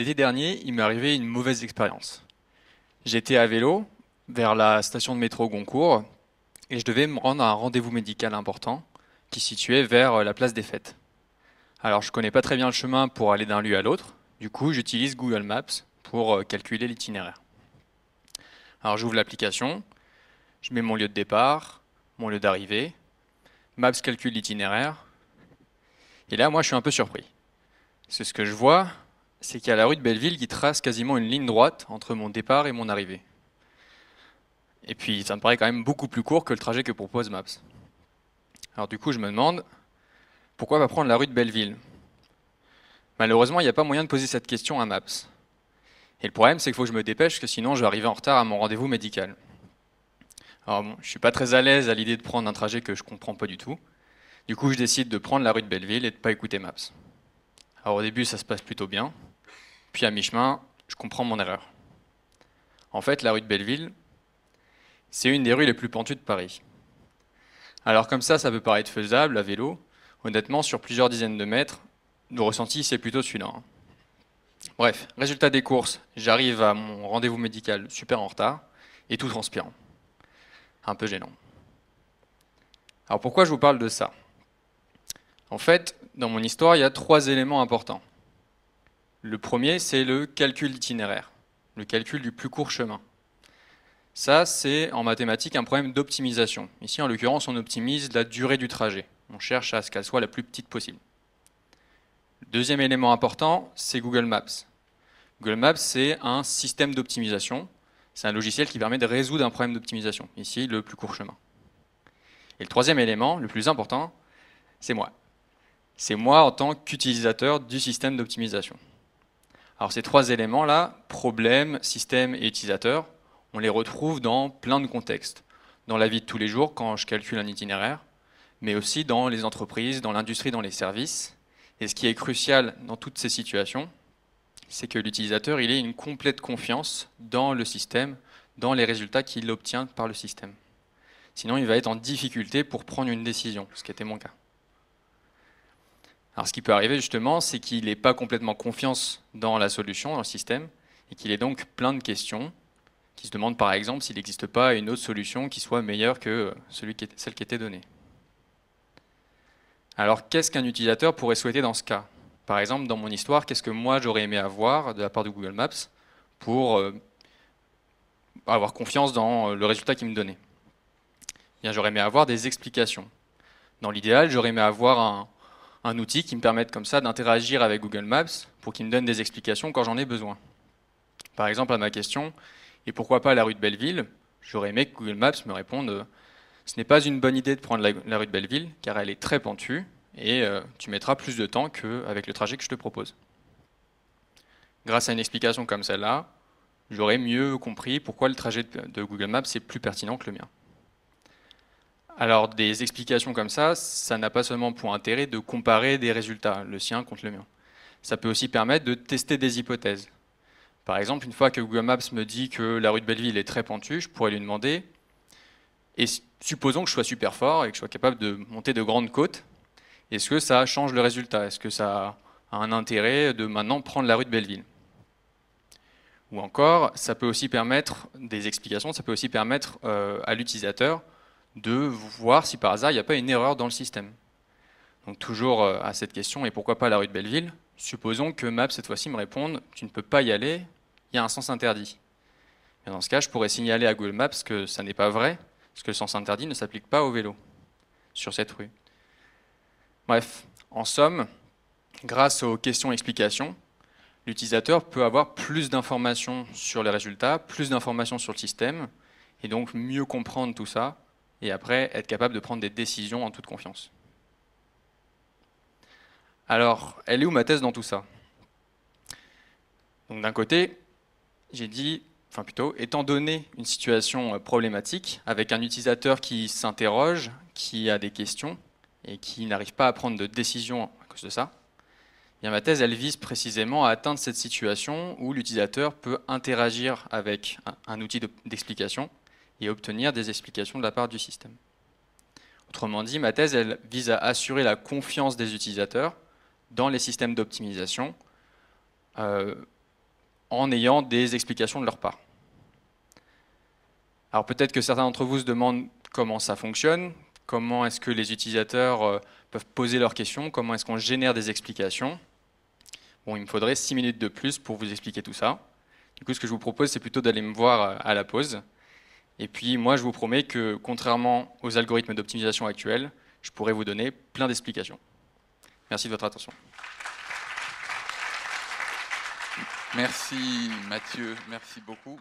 L'été dernier, il m'est arrivé une mauvaise expérience. J'étais à vélo vers la station de métro Goncourt et je devais me rendre à un rendez-vous médical important qui se situait vers la place des Fêtes. Alors je connais pas très bien le chemin pour aller d'un lieu à l'autre, du coup j'utilise Google Maps pour calculer l'itinéraire. Alors j'ouvre l'application, je mets mon lieu de départ, mon lieu d'arrivée, Maps calcule l'itinéraire, et là moi je suis un peu surpris. Parce que ce que je vois, c'est qu'il y a la rue de Belleville qui trace quasiment une ligne droite entre mon départ et mon arrivée. Et puis ça me paraît quand même beaucoup plus court que le trajet que propose Maps. Alors du coup je me demande, pourquoi pas prendre la rue de Belleville? Malheureusement il n'y a pas moyen de poser cette question à Maps. Et le problème c'est qu'il faut que je me dépêche, parce que sinon je vais arriver en retard à mon rendez-vous médical. Alors bon, je suis pas très à l'aise à l'idée de prendre un trajet que je comprends pas du tout. Du coup je décide de prendre la rue de Belleville et de pas écouter Maps. Alors au début ça se passe plutôt bien, puis à mi-chemin je comprends mon erreur. En fait la rue de Belleville, c'est une des rues les plus pentues de Paris. Alors comme ça peut paraître faisable à vélo. Honnêtement, sur plusieurs dizaines de mètres, le ressenti c'est plutôt celui-là. Bref, résultat des courses, j'arrive à mon rendez-vous médical super en retard et tout transpirant. Un peu gênant. Alors pourquoi je vous parle de ça? En fait, dans mon histoire, il y a 3 éléments importants. Le premier, c'est le calcul d'itinéraire, le calcul du plus court chemin. Ça, c'est en mathématiques un problème d'optimisation. Ici, en l'occurrence, on optimise la durée du trajet. On cherche à ce qu'elle soit la plus petite possible. Le deuxième élément important, c'est Google Maps. Google Maps, c'est un système d'optimisation. C'est un logiciel qui permet de résoudre un problème d'optimisation. Ici, le plus court chemin. Et le troisième élément, le plus important, c'est moi. C'est moi en tant qu'utilisateur du système d'optimisation. Alors ces 3 éléments-là, problème, système et utilisateur, on les retrouve dans plein de contextes. Dans la vie de tous les jours, quand je calcule un itinéraire, mais aussi dans les entreprises, dans l'industrie, dans les services. Et ce qui est crucial dans toutes ces situations, c'est que l'utilisateur il ait une complète confiance dans le système, dans les résultats qu'il obtient par le système. Sinon, il va être en difficulté pour prendre une décision, ce qui était mon cas. Alors ce qui peut arriver justement, c'est qu'il n'ait pas complètement confiance dans la solution, dans le système, et qu'il ait donc plein de questions, qui se demandent par exemple s'il n'existe pas une autre solution qui soit meilleure que celle qui était donnée. Alors qu'est-ce qu'un utilisateur pourrait souhaiter dans ce cas? Par exemple, dans mon histoire, qu'est-ce que moi j'aurais aimé avoir de la part de Google Maps pour avoir confiance dans le résultat qu'il me donnait? Bien, j'aurais aimé avoir des explications. Dans l'idéal, j'aurais aimé avoir un outil qui me permette comme ça d'interagir avec Google Maps pour qu'il me donne des explications quand j'en ai besoin. Par exemple, à ma question, et pourquoi pas la rue de Belleville, j'aurais aimé que Google Maps me réponde ce n'est pas une bonne idée de prendre la rue de Belleville, car elle est très pentue, et tu mettras plus de temps qu'avec le trajet que je te propose. Grâce à une explication comme celle-là, j'aurais mieux compris pourquoi le trajet de Google Maps est plus pertinent que le mien. Alors des explications comme ça n'a pas seulement pour intérêt de comparer des résultats, le sien contre le mien. Ça peut aussi permettre de tester des hypothèses. Par exemple, une fois que Google Maps me dit que la rue de Belleville est très pentue, je pourrais lui demander, et supposons que je sois super fort et que je sois capable de monter de grandes côtes, est-ce que ça change le résultat? Est-ce que ça a un intérêt de maintenant prendre la rue de Belleville? Ou encore, ça peut aussi permettre des explications, ça peut aussi permettre à l'utilisateur de voir si par hasard il n'y a pas une erreur dans le système. Donc toujours à cette question, et pourquoi pas la rue de Belleville? Supposons que Maps cette fois-ci me réponde, tu ne peux pas y aller, il y a un sens interdit. Et dans ce cas, je pourrais signaler à Google Maps que ça n'est pas vrai, parce que le sens interdit ne s'applique pas au vélo sur cette rue. Bref, en somme, grâce aux questions-explications, l'utilisateur peut avoir plus d'informations sur les résultats, plus d'informations sur le système, et donc mieux comprendre tout ça, et après être capable de prendre des décisions en toute confiance. Alors, elle est où ma thèse dans tout ça? Donc d'un côté, j'ai dit, enfin plutôt, étant donné une situation problématique, avec un utilisateur qui s'interroge, qui a des questions, et qui n'arrive pas à prendre de décision à cause de ça, bien ma thèse, elle vise précisément à atteindre cette situation où l'utilisateur peut interagir avec un outil d'explication et obtenir des explications de la part du système. Autrement dit, ma thèse, elle vise à assurer la confiance des utilisateurs dans les systèmes d'optimisation en ayant des explications de leur part. Alors peut-être que certains d'entre vous se demandent comment ça fonctionne, comment est-ce que les utilisateurs peuvent poser leurs questions, comment est-ce qu'on génère des explications. Bon, il me faudrait 6 minutes de plus pour vous expliquer tout ça. Du coup, ce que je vous propose, c'est plutôt d'aller me voir à la pause. Et puis, moi, je vous promets que, contrairement aux algorithmes d'optimisation actuels, je pourrai vous donner plein d'explications. Merci de votre attention. Merci Mathieu, merci beaucoup.